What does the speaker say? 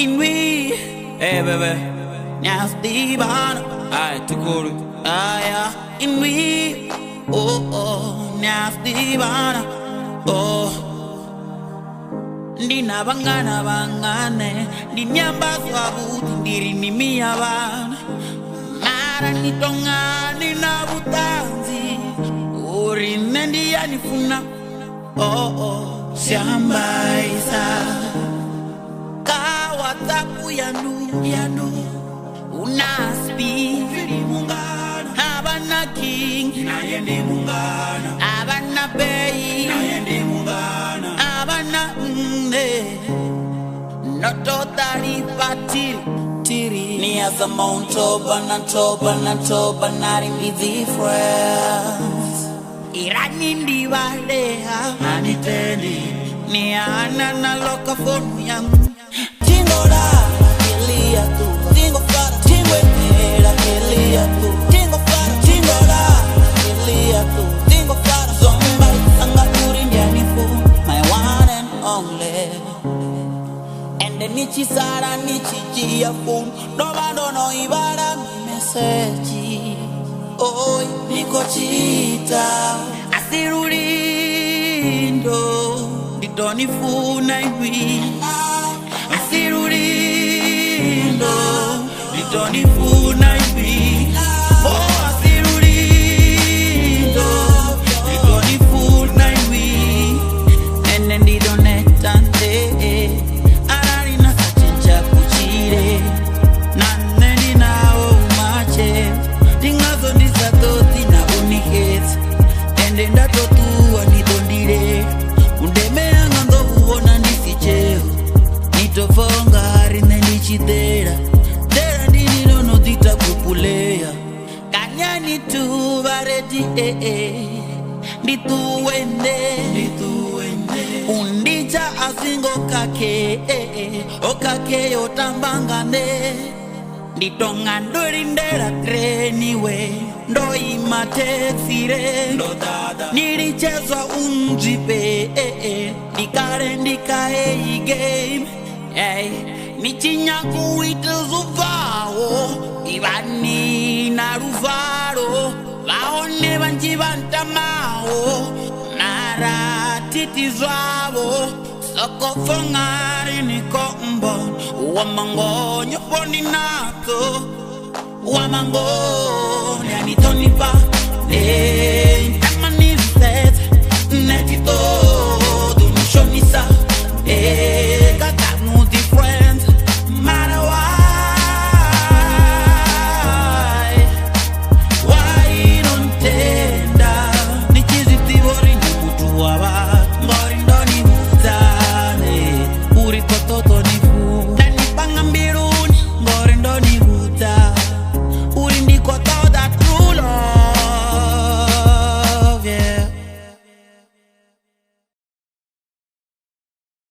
in we. Hey baby, nasty bana. Aye, tukuru. Aye, in we. Oh, nasty bana. Oh, ndina bangane, ndinyamba swabuti ndiri nimia bana. Mara nitonga nina butanzi, uri nendi yanifuna. Oh, shamba isa. Kawataku yanu, unaspi. Abana king, abana bay, abana no totally tiri. Ni as a mount toba, not in easy friends. Irani wale anitendi, ni anana loka phone yang. Tingola, Elia tu, tingo fara, tingo era Elia tu, tingo fara, tingola, Elia tu, tingo fara, zomba sanga kurinyani fu, my one and only. And the nichi sara nichi jia fu, no no ibara mi message. Oi, niko chita, asirurindo, didoni fu na iwi. Asirurindo, didoni fu na iwi. Oh, asirurindo, didoni fu na iwi. And then didonetante, ararina sachincha kuchire. Naneni na o mache, tingazo ndisatoti na uniket. And then datotu anidondire, undeme angando uona nisicheo. Nitofonga harine nichidera, dera ndini nono dita kupulea. Kanyani tu vareti Nituwende Undicha asingo kake Okake yotambangane Nditongando rindera treniwe Ndo imatexire Nirichezwa unjipe Ndikae game Nichinyaku wituzuvao Ivani na ruvaro Vaone vanchivantamao Nara titizwavo Soko fongari nikombo Wamangonyo poninato Wamangonyo anitonipa Tamaniset Netito